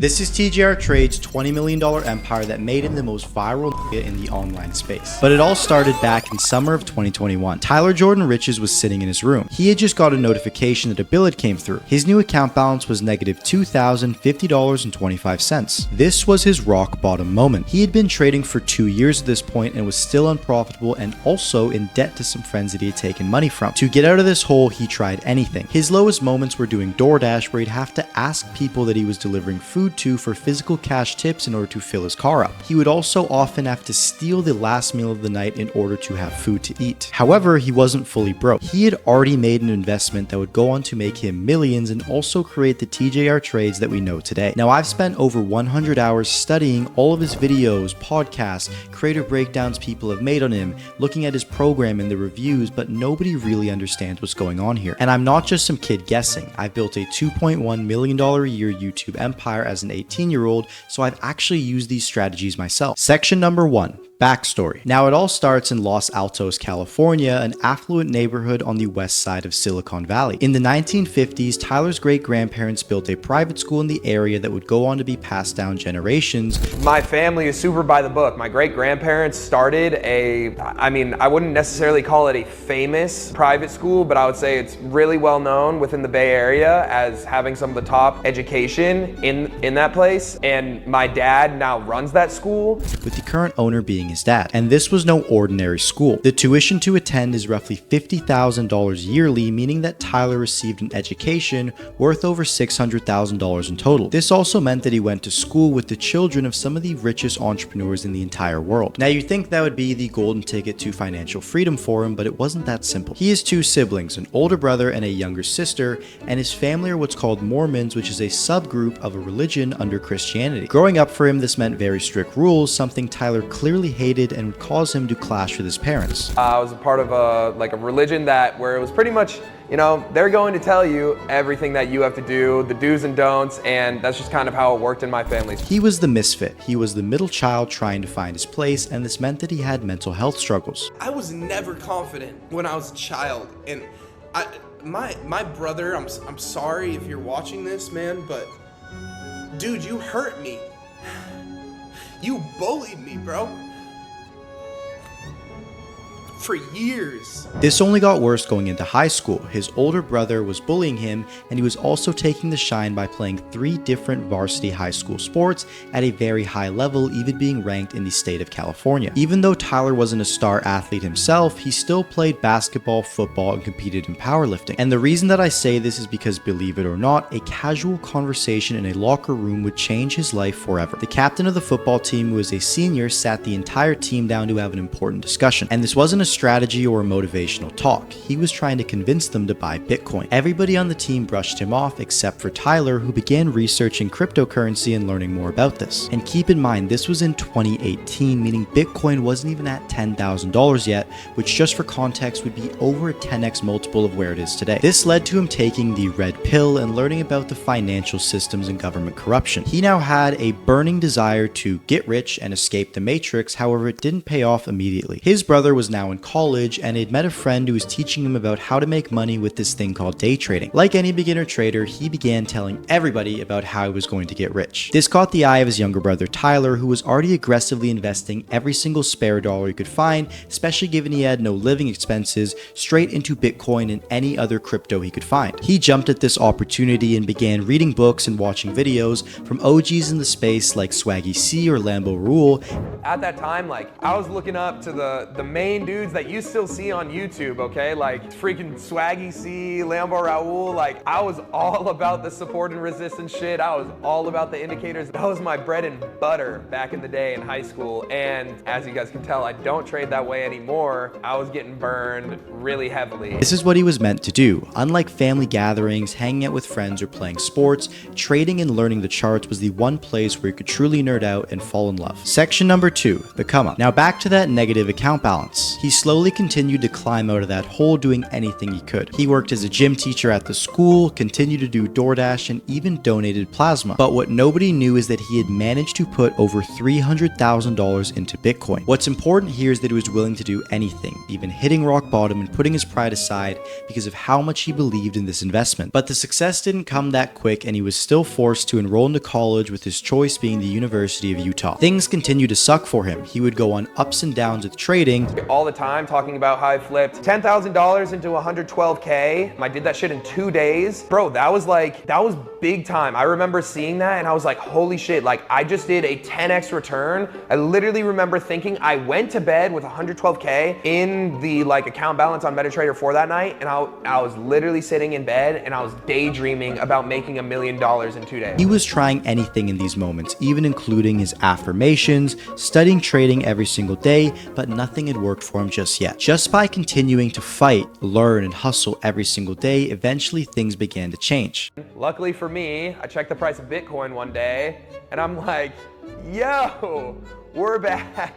This is TJR Trade's $20 million empire that made him the most viral nigga in the online space. But it all started back in summer of 2021. Tyler Jordan Riches was sitting in his room. He had just got a notification that a bill had came through. His new account balance was negative $2,050.25. This was his rock bottom moment. He had been trading for 2 years at this point and was still unprofitable and also in debt to some friends that he had taken money from. To get out of this hole, he tried anything. His lowest moments were doing DoorDash, where he'd have to ask people that he was delivering food to for physical cash tips in order to fill his car up. He would also often have to steal the last meal of the night in order to have food to eat. However, he wasn't fully broke. He had already made an investment that would go on to make him millions and also create the TJR trades that we know today. Now, I've spent over 100 hours studying all of his videos, podcasts, creator breakdowns people have made on him, looking at his program and the reviews, but nobody really understands what's going on here. And I'm not just some kid guessing. I've built a $2.1 million a year YouTube empire as an 18-year-old, so I've actually used these strategies myself. Section number 1. Backstory. Now, it all starts in Los Altos, California, an affluent neighborhood on the west side of Silicon Valley. In the 1950s, Tyler's great-grandparents built a private school in the area that would go on to be passed down generations. My family is super by the book. My great-grandparents started I wouldn't necessarily call it a famous private school, but I would say it's really well known within the Bay Area as having some of the top education in that place. And my dad now runs that school, with the current owner being his dad. And this was no ordinary school. The tuition to attend is roughly $50,000 yearly, meaning that Tyler received an education worth over $600,000 in total. This also meant that he went to school with the children of some of the richest entrepreneurs in the entire world. Now, you'd think that would be the golden ticket to financial freedom for him, but it wasn't that simple. He has 2 siblings, an older brother and a younger sister, and his family are what's called Mormons, which is a subgroup of a religion under Christianity. Growing up for him, this meant very strict rules, something Tyler clearly hated and would cause him to clash with his parents. I was a part of a religion where it was pretty much, they're going to tell you everything that you have to do, the do's and don'ts, and that's just kind of how it worked in my family. He was the misfit. He was the middle child trying to find his place, and this meant that he had mental health struggles. I was never confident when I was a child, and my brother, I'm sorry if you're watching this, man, but dude, you hurt me. You bullied me, bro. For years. This only got worse going into high school. His older brother was bullying him, and he was also taking the shine by playing 3 different varsity high school sports at a very high level, even being ranked in the state of California. Even though Tyler wasn't a star athlete himself, he still played basketball, football, and competed in powerlifting. And the reason that I say this is because, believe it or not, a casual conversation in a locker room would change his life forever. The captain of the football team, who was a senior, sat the entire team down to have an important discussion. And this wasn't a strategy or a motivational talk. He was trying to convince them to buy Bitcoin. Everybody on the team brushed him off except for Tyler, who began researching cryptocurrency and learning more about this. And keep in mind, this was in 2018, meaning Bitcoin wasn't even at $10,000 yet, which just for context would be over a 10x multiple of where it is today. This led to him taking the red pill and learning about the financial systems and government corruption. He now had a burning desire to get rich and escape the matrix, however it didn't pay off immediately. His brother was now in college and he'd met a friend who was teaching him about how to make money with this thing called day trading. Like any beginner trader, he began telling everybody about how he was going to get rich. This caught the eye of his younger brother Tyler, who was already aggressively investing every single spare dollar he could find, especially given he had no living expenses, straight into Bitcoin and any other crypto he could find. He jumped at this opportunity and began reading books and watching videos from OGs in the space like Swaggy C or Lambo Rule. At that time, I was looking up to the main dudes that you still see on YouTube, okay? Like freaking Swaggy C, Lambo Raul, I was all about the support and resistance shit. I was all about the indicators. That was my bread and butter back in the day in high school. And as you guys can tell, I don't trade that way anymore. I was getting burned really heavily. This is what he was meant to do. Unlike family gatherings, hanging out with friends, or playing sports, trading and learning the charts was the one place where you could truly nerd out and fall in love. Section number 2, the come up. Now back to that negative account balance. He slowly continued to climb out of that hole, doing anything he could. He worked as a gym teacher at the school, continued to do DoorDash, and even donated plasma. But what nobody knew is that he had managed to put over $300,000 into Bitcoin. What's important here is that he was willing to do anything, even hitting rock bottom and putting his pride aside because of how much he believed in this investment. But the success didn't come that quick, and he was still forced to enroll into college, with his choice being the University of Utah. Things continued to suck for him. He would go on ups and downs with trading. All the time talking about how I flipped $10,000 into 112K. I did that shit in 2 days. Bro, that was big time. I remember seeing that and I was like, holy shit, like I just did a 10x return. I literally remember thinking I went to bed with 112K in the like account balance on MetaTrader for that night, and I was literally sitting in bed and I was daydreaming about making $1 million in 2 days. He was trying anything in these moments, even including his affirmations, studying trading every single day, but nothing had worked for him just yet. Just by continuing to fight, learn, and hustle every single day, eventually things began to change. Luckily for me, I checked the price of Bitcoin one day and I'm like, yo, we're back.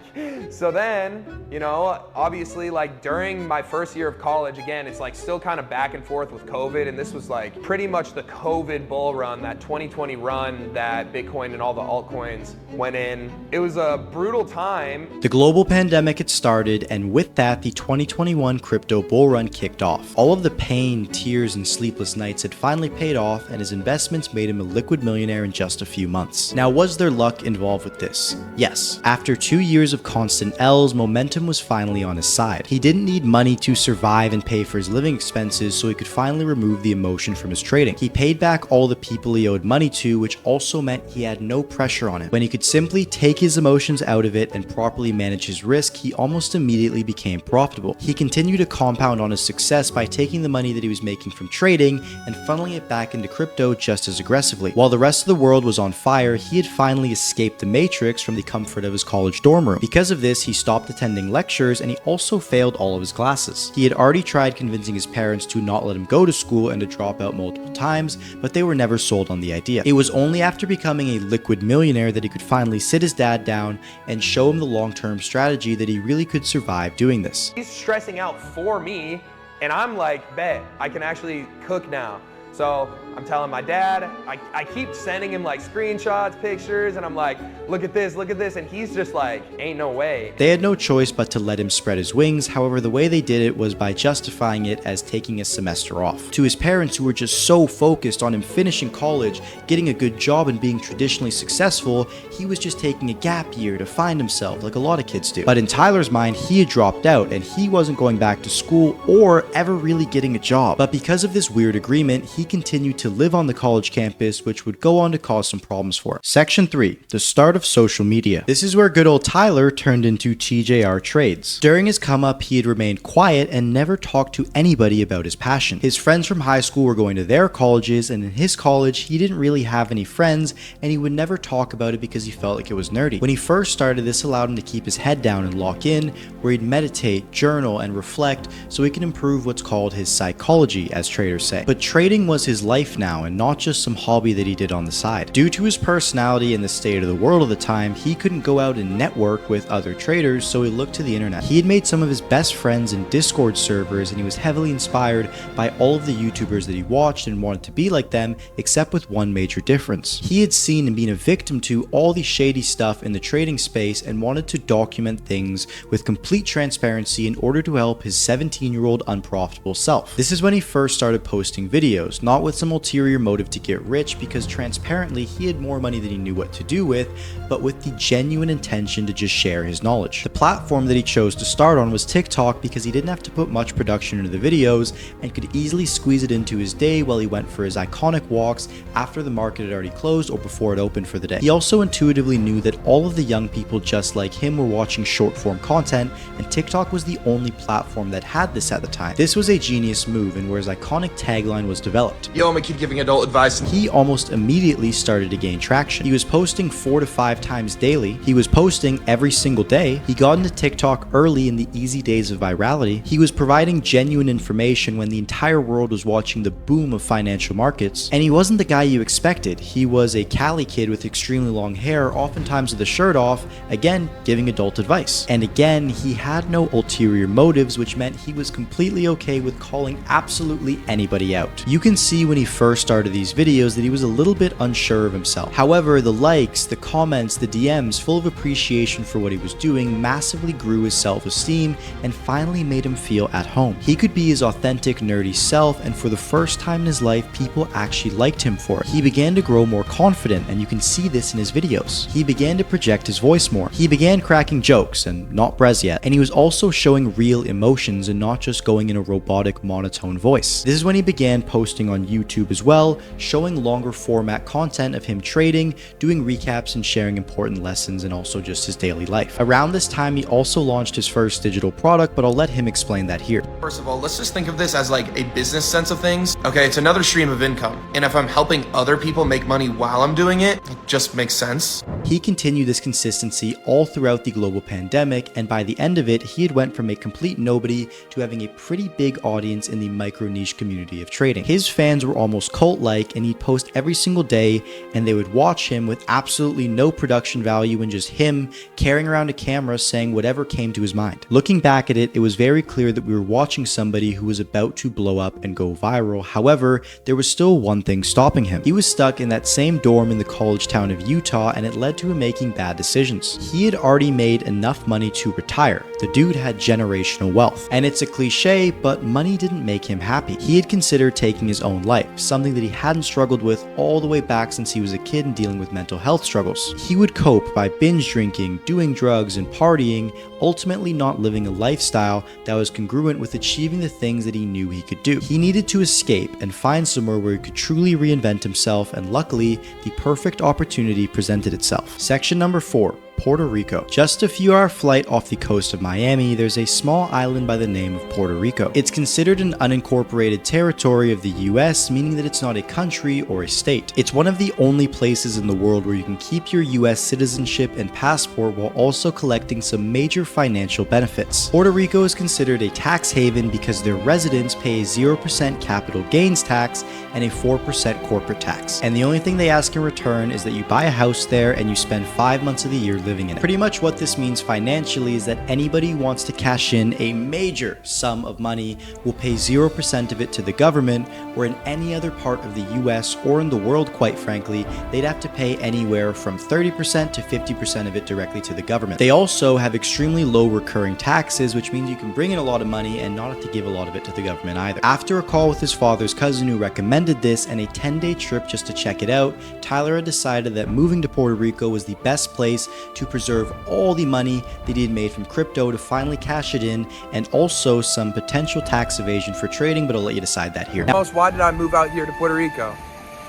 So then, you know, obviously like during my first year of college, again, it's like still kind of back and forth with COVID. And this was like pretty much the COVID bull run, that 2020 run that Bitcoin and all the altcoins went in. It was a brutal time. The global pandemic had started, and with that, the 2021 crypto bull run kicked off. All of the pain, tears, and sleepless nights had finally paid off, and his investments made him a liquid millionaire in just a few months. Now, was there luck involved with this? Yes. After 2 years of constant L's, momentum was finally on his side. He didn't need money to survive and pay for his living expenses, so he could finally remove the emotion from his trading. He paid back all the people he owed money to, which also meant he had no pressure on him. When he could simply take his emotions out of it and properly manage his risk, he almost immediately became profitable. He continued to compound on his success by taking the money that he was making from trading and funneling it back into crypto just as aggressively. While the rest of the world was on fire, he had finally escaped the matrix from the comfort of his college dorm room. Because of this, he stopped attending lectures, and he also failed all of his classes. He had already tried convincing his parents to not let him go to school and to drop out multiple times, but they were never sold on the idea. It was only after becoming a liquid millionaire that he could finally sit his dad down and show him the long-term strategy that he really could survive doing this. He's stressing out for me, and I'm like, bet, I can actually cook now. So I'm telling my dad, I keep sending him like screenshots, pictures, and I'm like, look at this, and he's just like, ain't no way. They had no choice but to let him spread his wings. However, the way they did it was by justifying it as taking a semester off. To his parents, who were just so focused on him finishing college, getting a good job, and being traditionally successful, he was just taking a gap year to find himself like a lot of kids do. But in Tyler's mind, he had dropped out and he wasn't going back to school or ever really getting a job. But because of this weird agreement, he continued to live on the college campus, which would go on to cause some problems for him. Section 3. The start of social media. This is where good old Tyler turned into TJR trades. During his come up, he had remained quiet and never talked to anybody about his passion. His friends from high school were going to their colleges, and in his college, he didn't really have any friends, and he would never talk about it because he felt like it was nerdy. When he first started, this allowed him to keep his head down and lock in, where he'd meditate, journal, and reflect so he could improve what's called his psychology, as traders say. But trading was his life now, and not just some hobby that he did on the side. Due to his personality and the state of the world at the time, he couldn't go out and network with other traders, so he looked to the internet. He had made some of his best friends in Discord servers, and he was heavily inspired by all of the YouTubers that he watched and wanted to be like them, except with one major difference. He had seen and been a victim to all the shady stuff in the trading space and wanted to document things with complete transparency in order to help his 17-year-old unprofitable self. This is when he first started posting videos, not with some ulterior motive to get rich, because transparently he had more money than he knew what to do with, but with the genuine intention to just share his knowledge. The platform that he chose to start on was TikTok, because he didn't have to put much production into the videos and could easily squeeze it into his day while he went for his iconic walks after the market had already closed or before it opened for the day. He also intuitively knew that all of the young people just like him were watching short form content, and TikTok was the only platform that had this at the time. This was a genius move, and where his iconic tagline was developed. Yo, I'm gonna keep keep giving adult advice. He almost immediately started to gain traction. He was posting 4 to 5 times daily. He was posting every single day. He got into TikTok early in the easy days of virality. He was providing genuine information when the entire world was watching the boom of financial markets. And he wasn't the guy you expected. He was a Cali kid with extremely long hair, oftentimes with the shirt off, again, giving adult advice. And again, he had no ulterior motives, which meant he was completely okay with calling absolutely anybody out. You can see when he first started these videos that he was a little bit unsure of himself. However, the likes, the comments, the DMs full of appreciation for what he was doing massively grew his self-esteem and finally made him feel at home. He could be his authentic nerdy self, and for the first time in his life, people actually liked him for it. He began to grow more confident, and you can see this in his videos. He began to project his voice more. He began cracking jokes, and not Brez yet, and he was also showing real emotions and not just going in a robotic monotone voice. This is when he began posting on YouTube as well, showing longer format content of him trading, doing recaps and sharing important lessons, and also just his daily life. Around this time, he also launched his first digital product, but I'll let him explain that here. First of all, let's just think of this as like a business sense of things. Okay, it's another stream of income. And if I'm helping other people make money while I'm doing it, it just makes sense. He continued this consistency all throughout the global pandemic, and by the end of it, he had went from a complete nobody to having a pretty big audience in the micro niche community of trading. His fans were almost cult-like, and he'd post every single day, and they would watch him with absolutely no production value and just him carrying around a camera saying whatever came to his mind. Looking back at it, it was very clear that we were watching somebody who was about to blow up and go viral. However, there was still one thing stopping him. He was stuck in that same dorm in the college town of Utah, and it led to him making bad decisions. He had already made enough money to retire. The dude had generational wealth. And it's a cliche, but money didn't make him happy. He had considered taking his own life, something that he hadn't struggled with all the way back since he was a kid and dealing with mental health struggles. He would cope by binge drinking, doing drugs, and partying, ultimately not living a lifestyle that was congruent with achieving the things that he knew he could do. He needed to escape and find somewhere where he could truly reinvent himself, and luckily, the perfect opportunity presented itself. Section number 4. Puerto Rico. Just a few hour flight off the coast of Miami, there's a small island by the name of Puerto Rico. It's considered an unincorporated territory of the US, meaning that it's not a country or a state. It's one of the only places in the world where you can keep your US citizenship and passport while also collecting some major financial benefits. Puerto Rico is considered a tax haven because their residents pay a 0% capital gains tax and a 4% corporate tax. And the only thing they ask in return is that you buy a house there and you spend 5 months of the year living in it. Pretty much what this means financially is that anybody who wants to cash in a major sum of money will pay 0% of it to the government, where in any other part of the US or in the world, quite frankly, they'd have to pay anywhere from 30% to 50% of it directly to the government. They also have extremely low recurring taxes, which means you can bring in a lot of money and not have to give a lot of it to the government either. After a call with his father's cousin who recommended this and a 10-day trip just to check it out, Tyler had decided that moving to Puerto Rico was the best place to preserve all the money that he had made from crypto to finally cash it in, and also some potential tax evasion for trading, but I'll let you decide that here. Now, why did I move out here to Puerto Rico?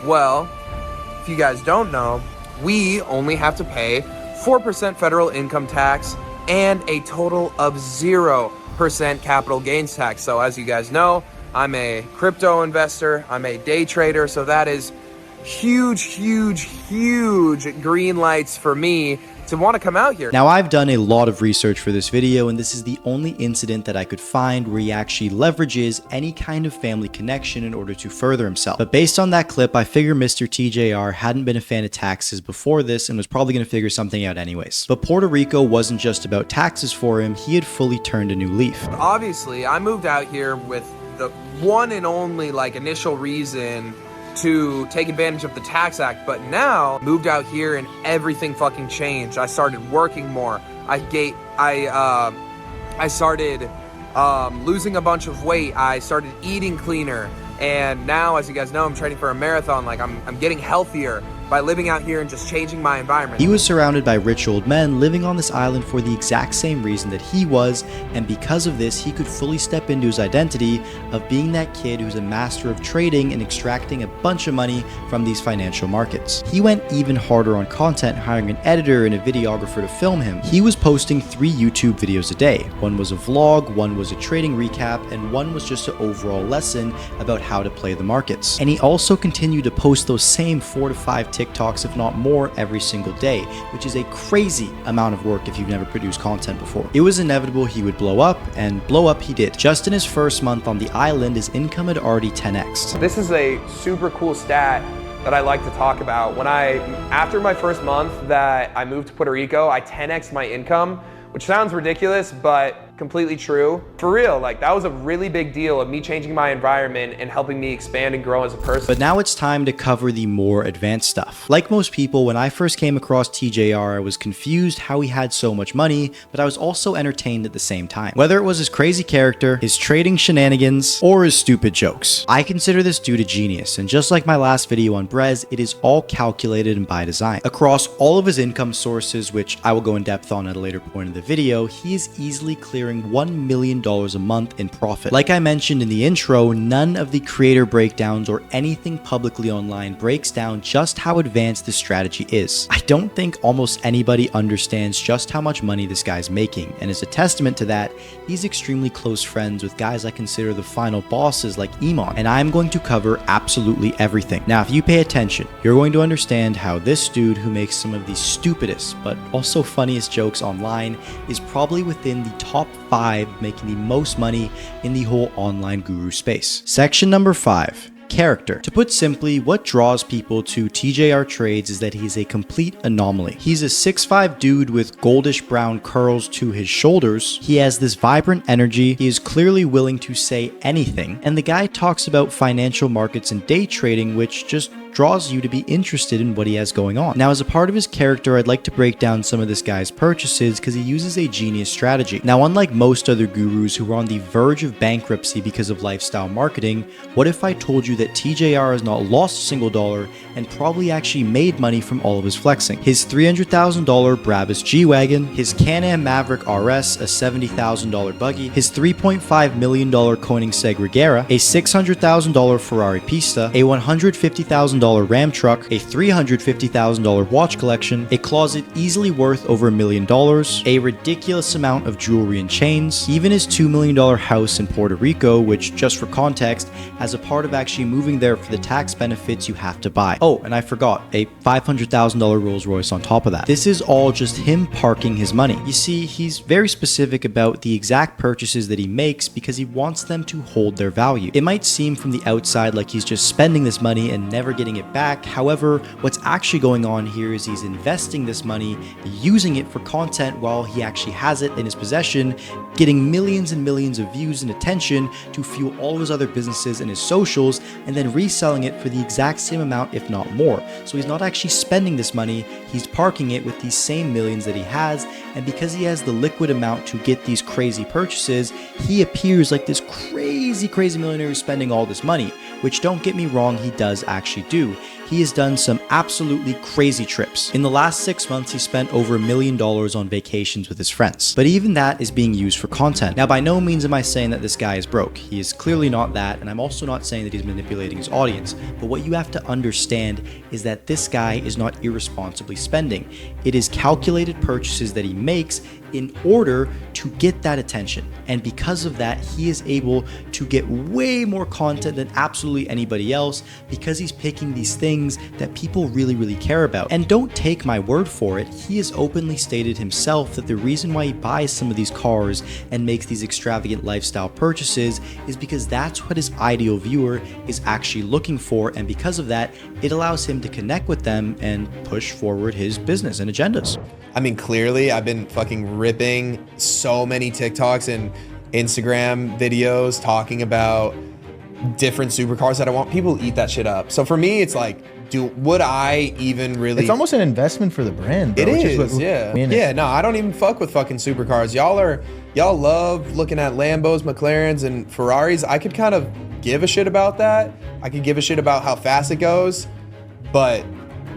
Well, if you guys don't know, we only have to pay 4% federal income tax and a total of 0% capital gains tax. So as you guys know, I'm a crypto investor, I'm a day trader, so that is huge green lights for me to want to come out here. Now, I've done a lot of research for this video, and this is the only incident that I could find where he actually leverages any kind of family connection in order to further himself. But based on that clip, I figure Mr. TJR hadn't been a fan of taxes before this and was probably going to figure something out anyways. But Puerto Rico wasn't just about taxes for him, he had fully turned a new leaf. Obviously, I moved out here with the one and only initial reason to take advantage of the tax act, but now moved out here and everything fucking changed. I started working more. I started losing a bunch of weight. I started eating cleaner, and now, as you guys know, I'm training for a marathon. I'm getting healthier. by living out here and just changing my environment. He was surrounded by rich old men living on this island for the exact same reason that he was, and because of this, he could fully step into his identity of being that kid who's a master of trading and extracting a bunch of money from these financial markets. He went even harder on content, hiring an editor and a videographer to film him. He was posting 3 YouTube videos a day. One was a vlog, one was a trading recap, and one was just an overall lesson about how to play the markets. And he also continued to post those same 4 to 5 TikToks, if not more, every single day, which is a crazy amount of work if you've never produced content before. It was inevitable he would blow up, and blow up he did. Just in his first month on the island, his income had already 10x'd. This is a super cool stat that I like to talk about. After my first month that I moved to Puerto Rico, I 10x'd my income, which sounds ridiculous, but completely true. For real, like that was a really big deal of me changing my environment and helping me expand and grow as a person. But now it's time to cover the more advanced stuff. Like most people, when I first came across TJR, I was confused how he had so much money, but I was also entertained at the same time. Whether it was his crazy character, his trading shenanigans, or his stupid jokes. I consider this dude a genius, and just like my last video on Brez, it is all calculated and by design. Across all of his income sources, which I will go in depth on at a later point in the video, he is easily clearing $1 million a month in profit. Like I mentioned in the intro, none of the creator breakdowns or anything publicly online breaks down just how advanced this strategy is. I don't think almost anybody understands just how much money this guy's making, and as a testament to that, he's extremely close friends with guys I consider the final bosses like Iman, and I'm going to cover absolutely everything. Now, if you pay attention, you're going to understand how this dude, who makes some of the stupidest but also funniest jokes online, is probably within the top 5 making the most money in the whole online guru space. Section number 5. Character. To put simply, what draws people to TJR Trades is that he's a complete anomaly. He's a 6'5" dude with goldish brown curls to his shoulders. He has this vibrant energy. He is clearly willing to say anything. And the guy talks about financial markets and day trading, which just draws you to be interested in what he has going on. Now, as a part of his character, I'd like to break down some of this guy's purchases because he uses a genius strategy. Now, unlike most other gurus who are on the verge of bankruptcy because of lifestyle marketing, what if I told you that TJR has not lost a single dollar and probably actually made money from all of his flexing? His $300,000 Brabus G-Wagon, his Can-Am Maverick RS, a $70,000 buggy, his $3.5 million Koenigsegg Regera, a $600,000 Ferrari Pista, a $150,000 Ram truck, a $350,000 watch collection, a closet easily worth over $1 million, a ridiculous amount of jewelry and chains, even his $2 million house in Puerto Rico, which, just for context, as a part of actually moving there for the tax benefits you have to buy. Oh, and I forgot, a $500,000 Rolls Royce on top of that. This is all just him parking his money. You see, he's very specific about the exact purchases that he makes because he wants them to hold their value. It might seem from the outside like he's just spending this money and never getting it back. However, what's actually going on here is he's investing this money, using it for content while he actually has it in his possession, getting millions and millions of views and attention to fuel all of his other businesses and his socials, and then reselling it for the exact same amount, if not more. So he's not actually spending this money, he's parking it with these same millions that he has, and because he has the liquid amount to get these crazy purchases, he appears like this crazy millionaire who's spending all this money, which, don't get me wrong, he does actually do. He has done some absolutely crazy trips. In the last 6 months, he spent over $1 million on vacations with his friends. But even that is being used for content. Now, by no means am I saying that this guy is broke. He is clearly not that, and I'm also not saying that he's manipulating his audience. But what you have to understand is that this guy is not irresponsibly spending. It is calculated purchases that he makes in order to get that attention. And because of that, he is able to get way more content than absolutely anybody else because he's picking these things that people really care about. And don't take my word for it, he has openly stated himself that the reason why he buys some of these cars and makes these extravagant lifestyle purchases is because that's what his ideal viewer is actually looking for, and because of that, it allows him to connect with them and push forward his business and agendas. I mean, clearly, I've been fucking ripping so many TikToks and Instagram videos talking about different supercars that I want. People eat that shit up. So for me, it's like, would I even really? It's almost an investment for the brand, bro. It is, yeah. Yeah, no, I don't even fuck with fucking supercars. Y'all love looking at Lambos, McLarens, and Ferraris. I could kind of give a shit about that. I could give a shit about how fast it goes, but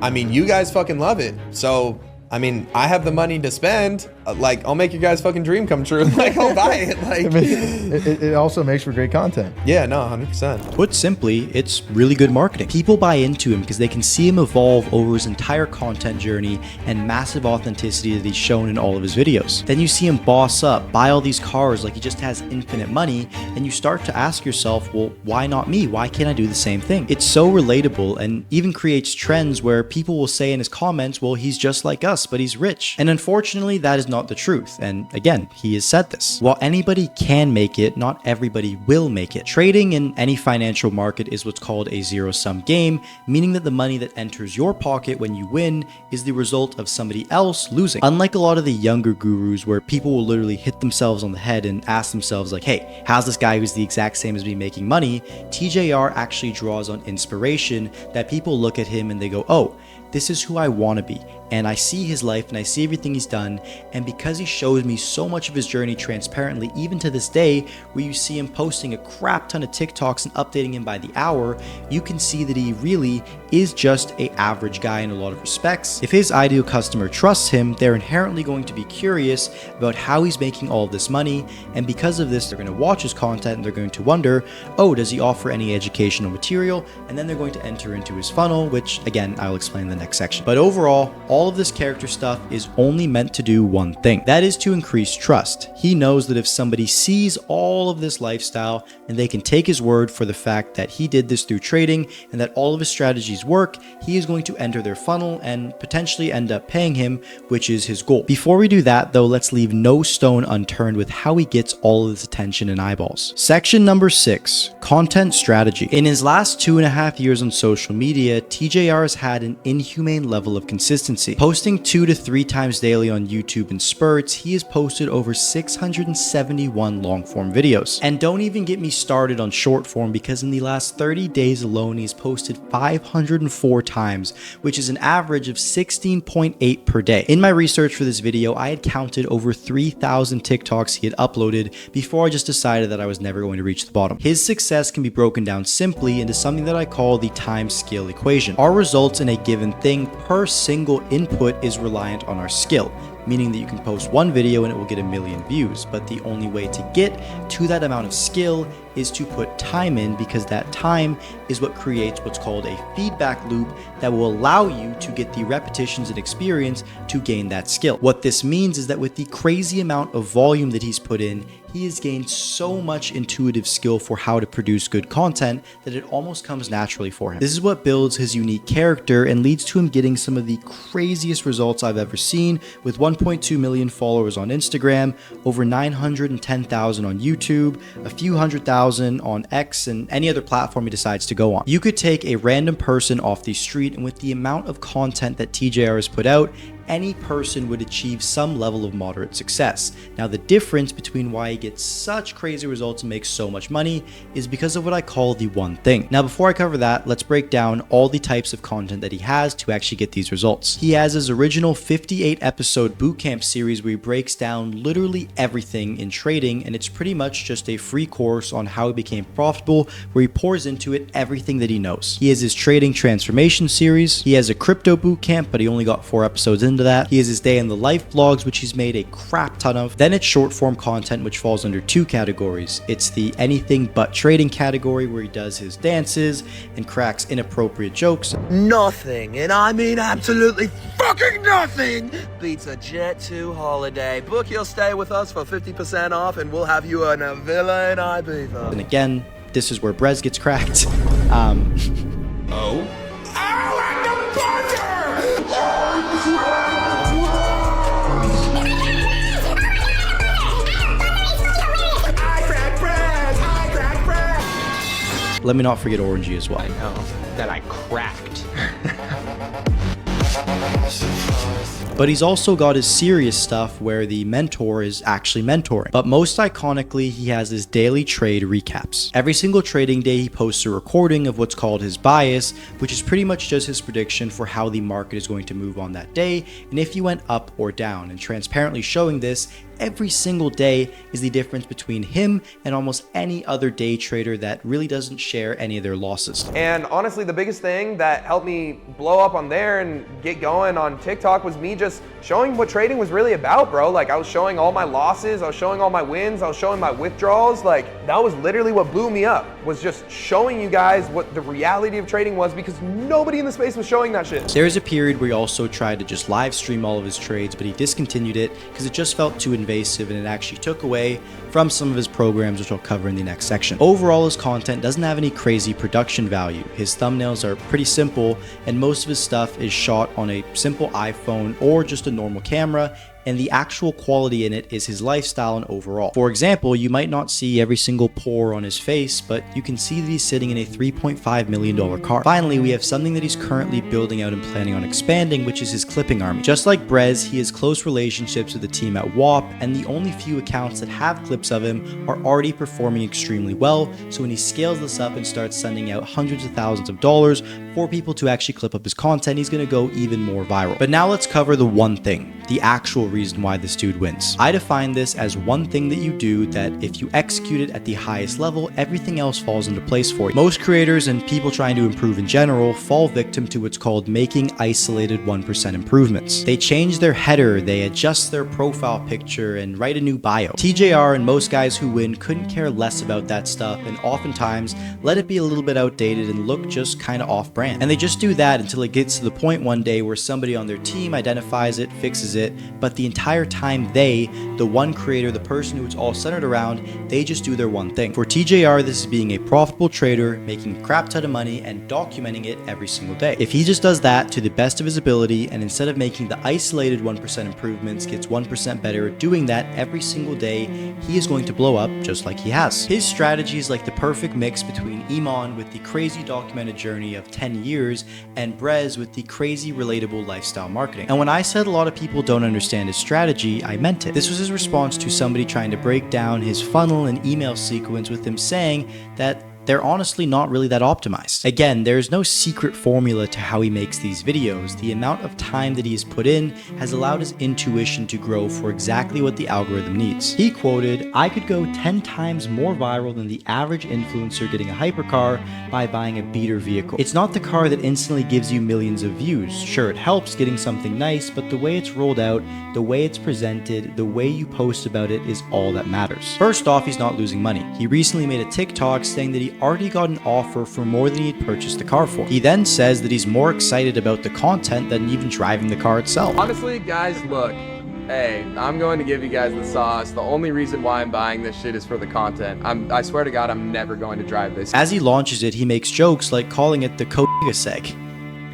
I mean, you guys fucking love it. So, I mean, I have the money to spend. Like, I'll make your guys' fucking dream come true. Like, I'll buy it. Like, I mean, it also makes for great content. yeah, no, 100%. Put simply, it's really good marketing. People buy into him because they can see him evolve over his entire content journey and massive authenticity that he's shown in all of his videos. Then you see him boss up, buy all these cars like he just has infinite money, and you start to ask yourself, well, why not me? Why can't I do the same thing? It's so relatable and even creates trends where people will say in his comments, well, he's just like us, but he's rich. And unfortunately, that is not the truth. And again, he has said this. While anybody can make it, not everybody will make it. Trading in any financial market is what's called a zero-sum game, meaning that the money that enters your pocket when you win is the result of somebody else losing. Unlike a lot of the younger gurus where people will literally hit themselves on the head and ask themselves like, hey, how's this guy who's the exact same as me making money? TJR actually draws on inspiration that people look at him and they go, oh, this is who I want to be. And I see his life and I see everything he's done. And because he shows me so much of his journey transparently, even to this day, where you see him posting a crap ton of TikToks and updating him by the hour, you can see that he really is just an average guy in a lot of respects. If his ideal customer trusts him, they're inherently going to be curious about how he's making all of this money. And because of this, they're going to watch his content and they're going to wonder, oh, does he offer any educational material? And then they're going to enter into his funnel, which again, I'll explain in the next section. But overall, all of this character stuff is only meant to do one thing. That is to increase trust. He knows that if somebody sees all of this lifestyle and they can take his word for the fact that he did this through trading and that all of his strategies work, he is going to enter their funnel and potentially end up paying him, which is his goal. Before we do that though, let's leave no stone unturned with how he gets all of this attention and eyeballs. Section number 6, content strategy. In his last 2.5 years on social media, TJR has had an inhumane level of consistency. Posting 2 to 3 times daily on YouTube in spurts, he has posted over 671 long form videos. And don't even get me started on short form because in the last 30 days alone, he's posted 504 times, which is an average of 16.8 per day. In my research for this video, I had counted over 3,000 TikToks he had uploaded before I just decided that I was never going to reach the bottom. His success can be broken down simply into something that I call the time-skill equation. Our results in a given thing per single input is reliant on our skill, meaning that you can post one video and it will get 1 million views, but the only way to get to that amount of skill is to put time in, because that time is what creates what's called a feedback loop that will allow you to get the repetitions and experience to gain that skill. What this means is that with the crazy amount of volume that he's put in, he has gained so much intuitive skill for how to produce good content that it almost comes naturally for him. This is what builds his unique character and leads to him getting some of the craziest results I've ever seen, with 1.2 million followers on Instagram, over 910,000 on YouTube, a few 100,000 on X, and any other platform he decides to go on. You could take a random person off the street, and with the amount of content that TJR has put out, any person would achieve some level of moderate success. Now, the difference between why he gets such crazy results and makes so much money is because of what I call the one thing. Now, before I cover that, let's break down all the types of content that he has to actually get these results. He has his original 58 episode bootcamp series where he breaks down literally everything in trading, and it's pretty much just a free course on how he became profitable, where he pours into it everything that he knows. He has his trading transformation series. He has a crypto bootcamp, but he only got 4 episodes into that. He has his day in the life vlogs, which he's made a crap ton of. Then it's short form content, which falls under 2 categories. It's the anything but trading category, where he does his dances and cracks inappropriate jokes. Nothing, and I mean absolutely fucking nothing, beats a Jet 2 holiday. Book your stay with us for 50% off and we'll have you in a villa in Ibiza. And again, this is where Brez gets cracked. Let me not forget Orangey as well. I know that I cracked. But he's also got his serious stuff where the mentor is actually mentoring. But most iconically, he has his daily trade recaps. Every single trading day, he posts a recording of what's called his bias, which is pretty much just his prediction for how the market is going to move on that day, and if you went up or down, and transparently showing this every single day is the difference between him and almost any other day trader that really doesn't share any of their losses. And honestly, the biggest thing that helped me blow up on there and get going on TikTok was me just showing what trading was really about, bro. Like, I was showing all my losses, I was showing all my wins, I was showing my withdrawals. Like, that was literally what blew me up, was just showing you guys what the reality of trading was, because nobody in the space was showing that shit. There's a period where he also tried to just live stream all of his trades, but he discontinued it because it just felt too invasive and it actually took away from some of his programs, which I'll cover in the next section. Overall, his content doesn't have any crazy production value. His thumbnails are pretty simple, and most of his stuff is shot on a simple iPhone or just a normal camera, and the actual quality in it is his lifestyle and overall. For example, you might not see every single pore on his face, but you can see that he's sitting in a $3.5 million car. Finally, we have something that he's currently building out and planning on expanding, which is his clipping army. Just like Brez, he has close relationships with the team at WAP, and the only few accounts that have clips of him are already performing extremely well, so when he scales this up and starts sending out hundreds of thousands of dollars for people to actually clip up his content, he's gonna go even more viral. But now let's cover the one thing, the actual reason why this dude wins. I define this as one thing that you do that if you execute it at the highest level, everything else falls into place for you. Most creators and people trying to improve in general fall victim to what's called making isolated 1% improvements. They change their header, they adjust their profile picture, and write a new bio. TJR and most guys who win couldn't care less about that stuff, and oftentimes let it be a little bit outdated and look just kind of off-brand. And they just do that until it gets to the point one day where somebody on their team identifies it, fixes it, but the entire time they, the one creator, the person who it's all centered around, they just do their one thing. For TJR, this is being a profitable trader, making a crap ton of money and documenting it every single day. If he just does that to the best of his ability, and instead of making the isolated 1% improvements, gets 1% better at doing that every single day, he is going to blow up just like he has. His strategy is like the perfect mix between Iman with the crazy documented journey of 10 years and Brez with the crazy relatable lifestyle marketing. And when I said a lot of people don't understand his strategy, I meant it. This was his response to somebody trying to break down his funnel and email sequence with him saying that they're honestly not really that optimized. Again, there's no secret formula to how he makes these videos. The amount of time that he has put in has allowed his intuition to grow for exactly what the algorithm needs. He quoted, "I could go 10 times more viral than the average influencer getting a hypercar by buying a beater vehicle. It's not the car that instantly gives you millions of views. Sure, it helps getting something nice, but the way it's rolled out, the way it's presented, the way you post about it is all that matters." First off, he's not losing money. He recently made a TikTok saying that he already got an offer for more than he'd purchased the car for. He then says that he's more excited about the content than even driving the car itself. Honestly, guys, look, hey, I'm going to give you guys the sauce. The only reason why I'm buying this shit is for the content. I swear to God, I'm never going to drive this. As he launches it, he makes jokes like calling it the Killtec.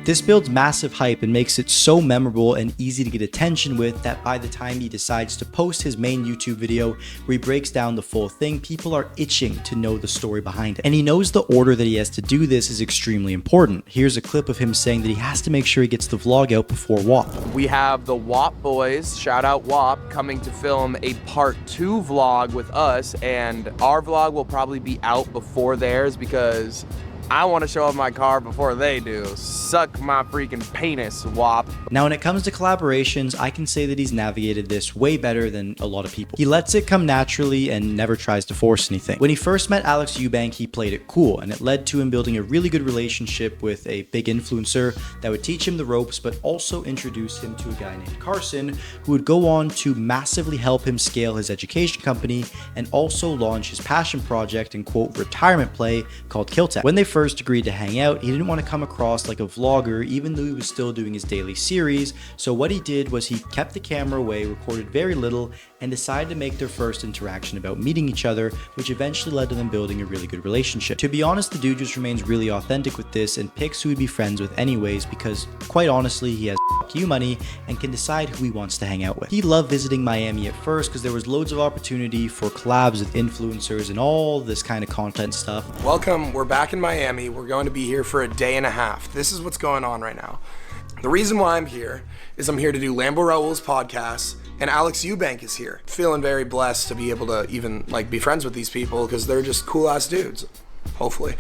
This builds massive hype and makes it so memorable and easy to get attention with that by the time he decides to post his main YouTube video where he breaks down the full thing, people are itching to know the story behind it. And he knows the order that he has to do this is extremely important. Here's a clip of him saying that he has to make sure he gets the vlog out before WAP. We have the WAP boys, shout out WAP, coming to film a part 2 vlog with us, and our vlog will probably be out before theirs because I want to show off my car before they do. Suck my freaking penis, WAP. Now, when it comes to collaborations, I can say that he's navigated this way better than a lot of people. He lets it come naturally and never tries to force anything. When he first met Alex Eubank, he played it cool, and it led to him building a really good relationship with a big influencer that would teach him the ropes, but also introduce him to a guy named Carson, who would go on to massively help him scale his education company and also launch his passion project and quote retirement play called Killtec. When they first agreed to hang out, he didn't want to come across like a vlogger even though he was still doing his daily series, so what he did was he kept the camera away, recorded very little, and decided to make their first interaction about meeting each other, which eventually led to them building a really good relationship. To be honest, the dude just remains really authentic with this and picks who he'd be friends with anyways because, quite honestly, he has you money and can decide who he wants to hang out with. He loved visiting Miami at first because there was loads of opportunity for collabs with influencers and all this kind of content stuff. Welcome, we're back in Miami. We're going to be here for a day and a half. This is what's going on right now. The reason why I'm here is I'm here to do Lambo Raul's podcast, and Alex Eubank is here. Feeling very blessed to be able to even like be friends with these people because they're just cool ass dudes. hopefully.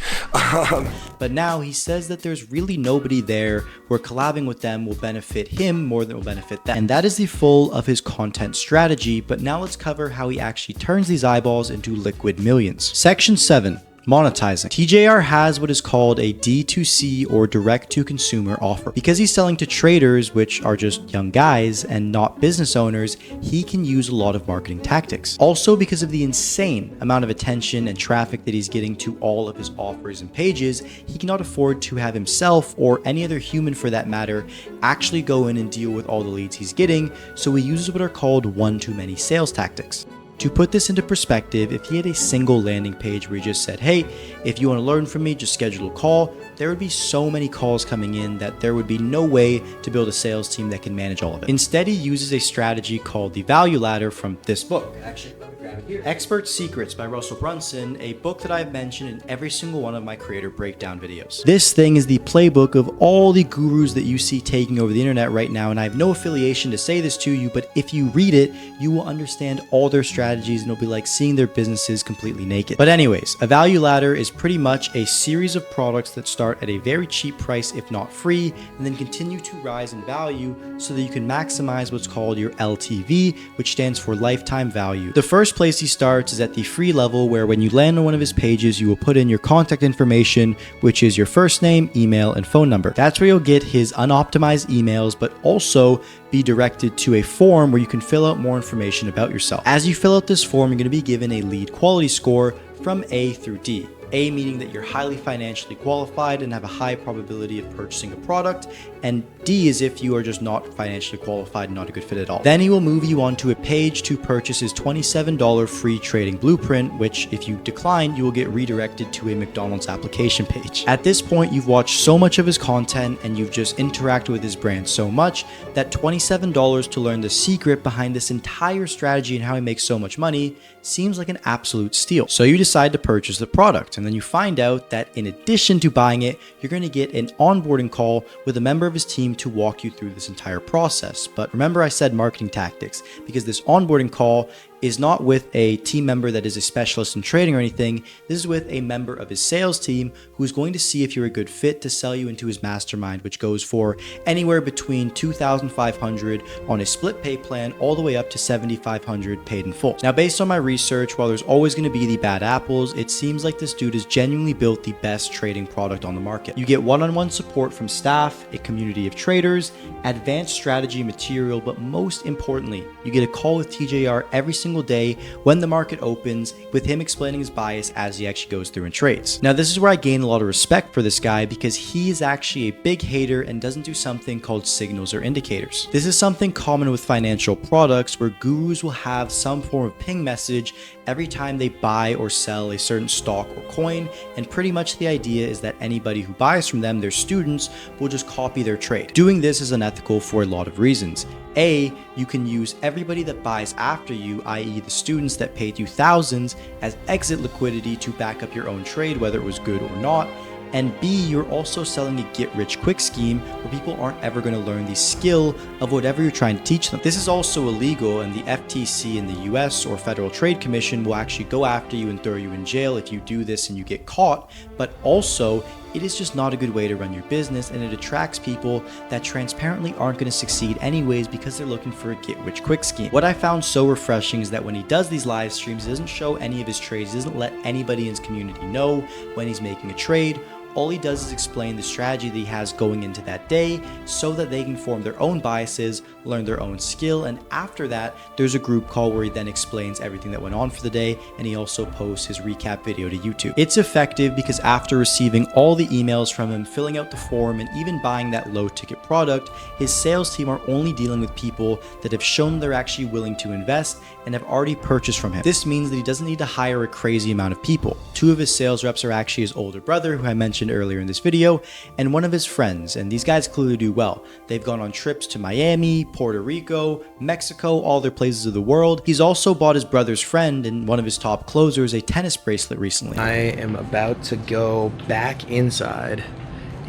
But now he says that there's really nobody there where collabing with them will benefit him more than it will benefit them. And that is the full of his content strategy, but now let's cover how he actually turns these eyeballs into liquid millions. Section 7. Monetizing. TJR has what is called a D2C or direct to consumer offer. Because he's selling to traders, which are just young guys and not business owners, he can use a lot of marketing tactics. Also, because of the insane amount of attention and traffic that he's getting to all of his offers and pages, he cannot afford to have himself or any other human for that matter actually go in and deal with all the leads he's getting, so he uses what are called one-to-many sales tactics. To put this into perspective, if he had a single landing page where he just said, hey, if you want to learn from me, just schedule a call, there would be so many calls coming in that there would be no way to build a sales team that can manage all of it. Instead, he uses a strategy called the value ladder from this book. Actually, let me grab it here. Expert Secrets by Russell Brunson, a book that I've mentioned in every single one of my creator breakdown videos. This thing is the playbook of all the gurus that you see taking over the internet right now, and I have no affiliation to say this to you, but if you read it, you will understand all their strategies and it'll be like seeing their businesses completely naked. But anyways, a value ladder is pretty much a series of products that start at a very cheap price, if not free, and then continue to rise in value so that you can maximize what's called your LTV, which stands for lifetime value. The first place he starts is at the free level, where when you land on one of his pages, you will put in your contact information, which is your first name, email, and phone number. That's where you'll get his unoptimized emails, but also be directed to a form where you can fill out more information about yourself. As you fill out this form, you're going to be given a lead quality score from A through D. A meaning that you're highly financially qualified and have a high probability of purchasing a product, and D is if you are just not financially qualified and not a good fit at all. Then he will move you on to a page to purchase his $27 free trading blueprint, which if you decline, you will get redirected to a McDonald's application page. At this point, you've watched so much of his content and you've just interacted with his brand so much that $27 to learn the secret behind this entire strategy and how he makes so much money seems like an absolute steal. So you decide to purchase the product, and then you find out that in addition to buying it, you're going to get an onboarding call with a member of his team to walk you through this entire process. But remember, I said marketing tactics, because this onboarding call is not with a team member that is a specialist in trading or anything. This is with a member of his sales team who is going to see if you're a good fit to sell you into his mastermind, which goes for anywhere between $2,500 on a split pay plan all the way up to $7,500 paid in full. Now, based on my research, while there's always going to be the bad apples, it seems like this dude has genuinely built the best trading product on the market. You get one-on-one support from staff, a community of traders, advanced strategy material, but most importantly, you get a call with TJR every single day when the market opens, with him explaining his bias as he actually goes through and trades. Now, this is where I gain a lot of respect for this guy, because he is actually a big hater and doesn't do something called signals or indicators. This is something common with financial products, where gurus will have some form of ping message every time they buy or sell a certain stock or coin, and pretty much the idea is that anybody who buys from them, their students, will just copy their trade. Doing this is unethical for a lot of reasons. A, you can use everybody that buys after you, i.e. the students that paid you thousands, as exit liquidity to back up your own trade, whether it was good or not. And B, you're also selling a get-rich-quick scheme where people aren't ever going to learn the skill of whatever you're trying to teach them. This is also illegal, and the FTC in the US, or Federal Trade Commission, will actually go after you and throw you in jail if you do this and you get caught. But also, it is just not a good way to run your business, and it attracts people that transparently aren't going to succeed anyways because they're looking for a get-rich-quick scheme. What I found so refreshing is that when he does these live streams, he doesn't show any of his trades, he doesn't let anybody in his community know when he's making a trade. All he does is explain the strategy that he has going into that day so that they can form their own biases, learn their own skill, and after that, there's a group call where he then explains everything that went on for the day, and he also posts his recap video to YouTube. It's effective because after receiving all the emails from him, filling out the form, and even buying that low-ticket product, his sales team are only dealing with people that have shown they're actually willing to invest and have already purchased from him. This means that he doesn't need to hire a crazy amount of people. 2 of his sales reps are actually his older brother, who I mentioned earlier in this video, and one of his friends, and these guys clearly do well. They've gone on trips to Miami, Puerto Rico, Mexico, all other places of the world. He's also bought his brother's friend and one of his top closers a tennis bracelet recently. I am about to go back inside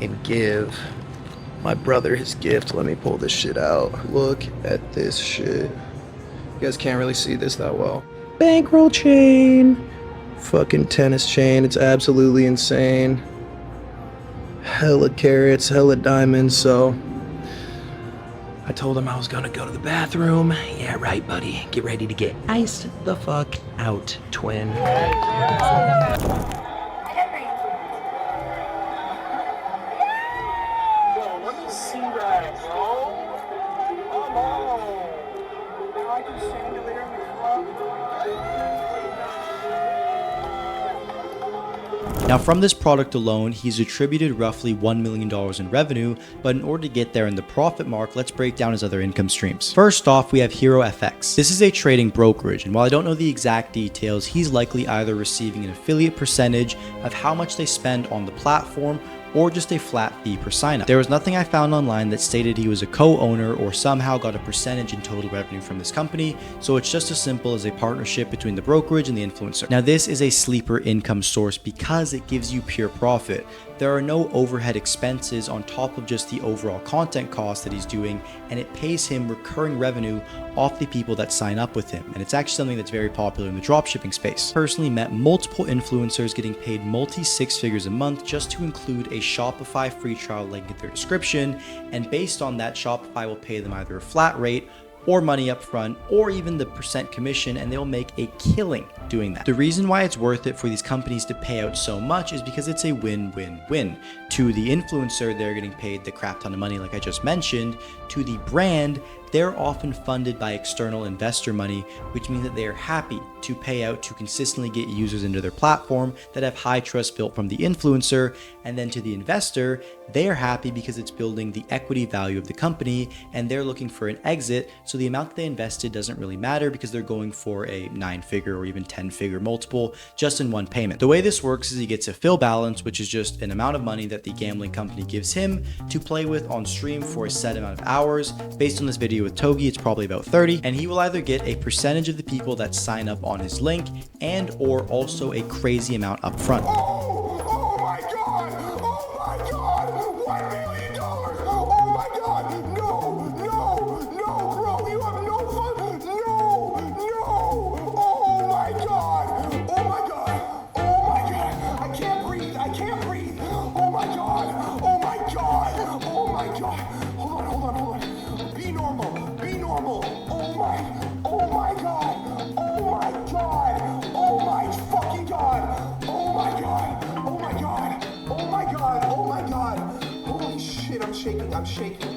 and give my brother his gift. Let me pull this shit out. Look at this shit. You guys can't really see this that well. Bankroll chain. fucking tennis chain. It's absolutely insane. Hella carats, hella diamonds, so I told him I was gonna go to the bathroom. Yeah, right, buddy. Get ready to get iced the fuck out, twin. Now from this product alone, he's attributed roughly $1 million in revenue, but in order to get there in the profit mark, let's break down his other income streams. First off, we have Hero FX. This is a trading brokerage, and while I don't know the exact details, he's likely either receiving an affiliate percentage of how much they spend on the platform or just a flat fee per sign up. There was nothing I found online that stated he was a co-owner or somehow got a percentage in total revenue from this company, so it's just as simple as a partnership between the brokerage and the influencer. Now this is a sleeper income source because it gives you pure profit. There are no overhead expenses on top of just the overall content cost that he's doing, and it pays him recurring revenue off the people that sign up with him. And it's actually something that's very popular in the dropshipping space. Personally met multiple influencers getting paid multi six figures a month just to include a Shopify free trial link in their description, and based on that, Shopify will pay them either a flat rate or money up front, or even the percent commission, and they'll make a killing doing that. The reason why it's worth it for these companies to pay out so much is because it's a win-win-win. To the influencer, they're getting paid the crap ton of money like I just mentioned. To the brand, they're often funded by external investor money, which means that they are happy to pay out to consistently get users into their platform that have high trust built from the influencer. And then to the investor, they are happy because it's building the equity value of the company, and they're looking for an exit. So the amount that they invested doesn't really matter because they're going for a 9-figure or even 10-figure multiple just in one payment. The way this works is he gets a fill balance, which is just an amount of money that the gambling company gives him to play with on stream for a set amount of hours. Based on this video with Togi, it's probably about 30, and he will either get a percentage of the people that sign up on his link and or also a crazy amount up front. Oh my God! Oh my God! $1 million! Oh my God! No, bro, you have no fun! No! Oh my God! I can't breathe! Oh my God! Hold on. Be normal! Oh my God! Oh my fucking God! Oh my God! Holy shit, I'm shaking.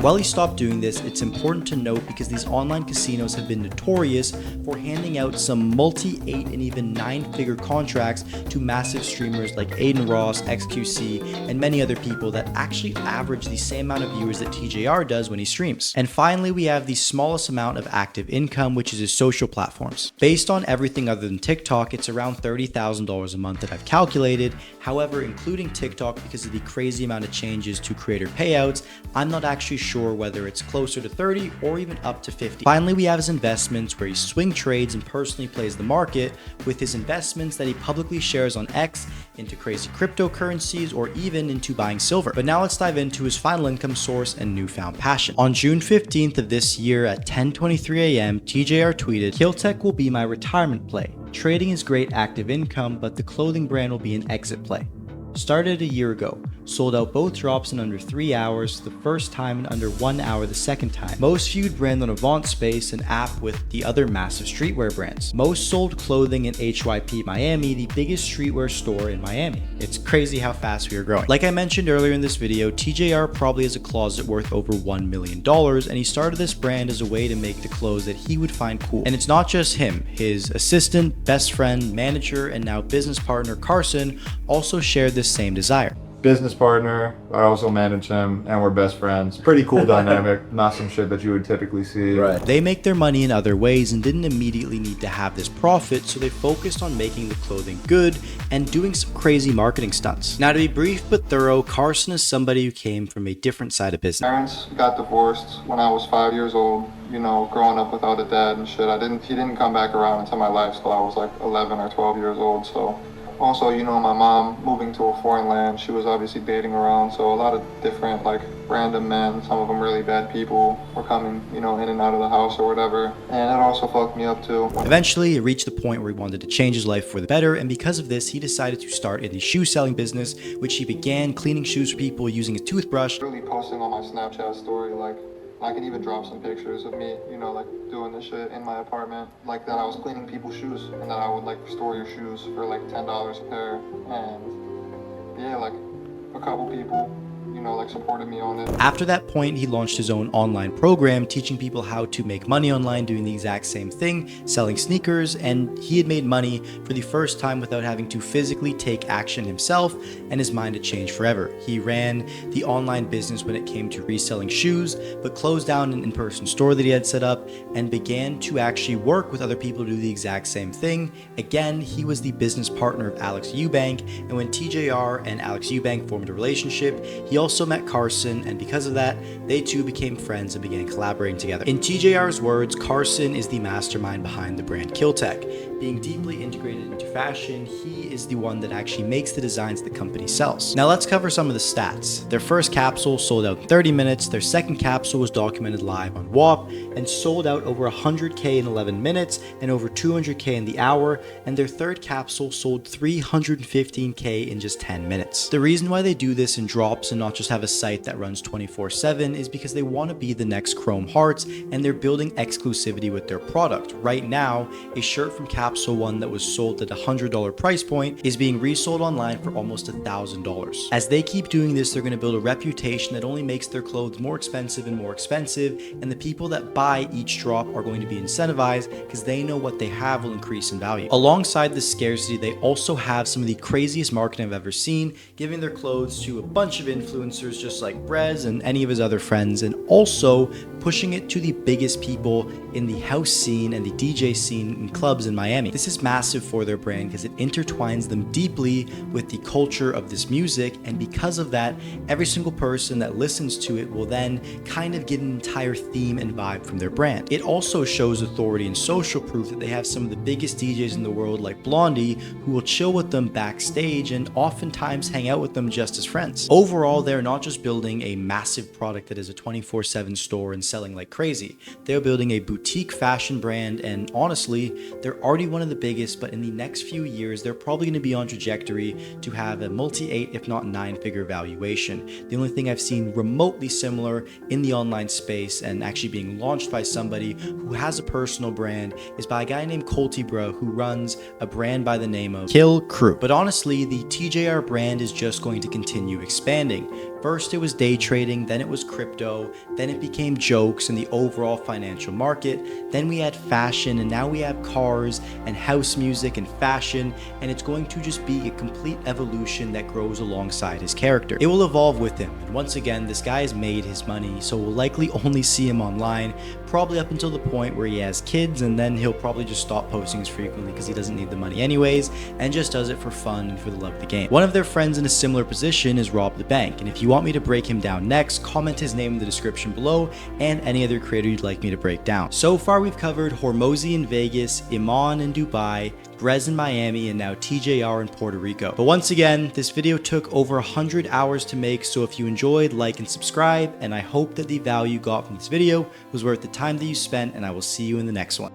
While he stopped doing this, it's important to note because these online casinos have been notorious for handing out some multi-8 and even 9-figure contracts to massive streamers like Aiden Ross, XQC, and many other people that actually average the same amount of viewers that TJR does when he streams. And finally, we have the smallest amount of active income, which is his social platforms. Based on everything other than TikTok, it's around $30,000 a month that I've calculated. However, including TikTok, because of the crazy amount of changes to creator payouts, I'm not actually sure whether it's closer to 30 or even up to 50. Finally, we have his investments where he swing trades and personally plays the market with his investments that he publicly shares on X into crazy cryptocurrencies or even into buying silver. But now let's dive into his final income source and newfound passion. On June 15th of this year at 10:23 a.m., TJR tweeted, "Killtec will be my retirement play. Trading is great active income, but the clothing brand will be an exit play. Started a year ago. Sold out both drops in under 3 hours the first time and under 1 hour the second time. Most viewed brand on Avant Space, an app with the other massive streetwear brands. Most sold clothing in HYP Miami, the biggest streetwear store in Miami." It's crazy how fast we are growing. Like I mentioned earlier in this video, TJR probably has a closet worth over $1 million, and he started this brand as a way to make the clothes that he would find cool. And it's not just him. His assistant, best friend, manager, and now business partner Carson also shared this same desire. Business partner, I also manage him, and we're best friends. Pretty cool dynamic, not some shit that you would typically see. Right. They make their money in other ways and didn't immediately need to have this profit, so they focused on making the clothing good and doing some crazy marketing stunts. Now, to be brief but thorough, Carson is somebody who came from a different side of business. Parents got divorced when I was 5 years old, you know, growing up without a dad and shit. He didn't come back around into my life till I was like 11 or 12 years old, so. Also, you know, my mom moving to a foreign land, she was obviously dating around, so a lot of different like random men, some of them really bad people, were coming, you know, in and out of the house or whatever. And it also fucked me up too. Eventually, it reached the point where he wanted to change his life for the better, and because of this, he decided to start in the shoe selling business, which he began cleaning shoes for people using a toothbrush. Really posting on my Snapchat story, like, I can even drop some pictures of me, you know, like doing this shit in my apartment, like that I was cleaning people's shoes and that I would like restore your shoes for like $10 a pair. And yeah, like a couple people, you know, like supported me on it. After that point, he launched his own online program teaching people how to make money online doing the exact same thing, selling sneakers, and he had made money for the first time without having to physically take action himself, and his mind had changed forever. He ran the online business when it came to reselling shoes, but closed down an in-person store that he had set up and began to actually work with other people to do the exact same thing. Again, he was the business partner of Alex Eubank, and when TJR and Alex Eubank formed a relationship, he also met Carson, and because of that, they two became friends and began collaborating together. In TJR's words, Carson is the mastermind behind the brand Killtec. Being deeply integrated into fashion, he is the one that actually makes the designs the company sells. Now let's cover some of the stats. Their first capsule sold out in 30 minutes, their second capsule was documented live on WAP and sold out over 100K in 11 minutes and over 200K in the hour, and their third capsule sold 315K in just 10 minutes. The reason why they do this in drops and not just have a site that runs 24/7 is because they want to be the next Chrome Hearts, and they're building exclusivity with their product. Right now, a shirt from Capsule One that was sold at a $100 price point is being resold online for almost $1,000. As they keep doing this, they're going to build a reputation that only makes their clothes more expensive and more expensive, and the people that buy each drop are going to be incentivized because they know what they have will increase in value. Alongside the scarcity, they also have some of the craziest marketing I've ever seen, giving their clothes to a bunch of influencers just like Brez and any of his other friends, and also pushing it to the biggest people in the house scene and the DJ scene in clubs in Miami. This is massive for their brand because it intertwines them deeply with the culture of this music, and because of that, every single person that listens to it will then kind of get an entire theme and vibe from their brand. It also shows authority and social proof that they have some of the biggest DJs in the world like Blondie who will chill with them backstage and oftentimes hang out with them just as friends. Overall, they're not just building a massive product that is a 24/7 store and selling like crazy. They're building a boutique fashion brand, and honestly, they're already one of the biggest, but in the next few years, they're probably going to be on trajectory to have a multi-8, if not 9-figure valuation. The only thing I've seen remotely similar in the online space and actually being launched by somebody who has a personal brand is by a guy named Coltybro who runs a brand by the name of Kill Crew. But honestly, the TJR brand is just going to continue expanding. First it was day trading, then it was crypto, then it became jokes in the overall financial market, then we had fashion, and now we have cars and house music and fashion, and it's going to just be a complete evolution that grows alongside his character. It will evolve with him, and once again, this guy has made his money, so we'll likely only see him online, probably up until the point where he has kids, and then he'll probably just stop posting as frequently because he doesn't need the money anyways, and just does it for fun and for the love of the game. One of their friends in a similar position is Rob the Bank, and if you want me to break him down next, comment his name in the description below and any other creator you'd like me to break down. So far we've covered Hormozi in Vegas, Iman in Dubai, Brez in Miami, and now TJR in Puerto Rico. But once again, this video took over 100 hours to make, so if you enjoyed, like and subscribe, and I hope that the value you got from this video was worth the time that you spent, and I will see you in the next one.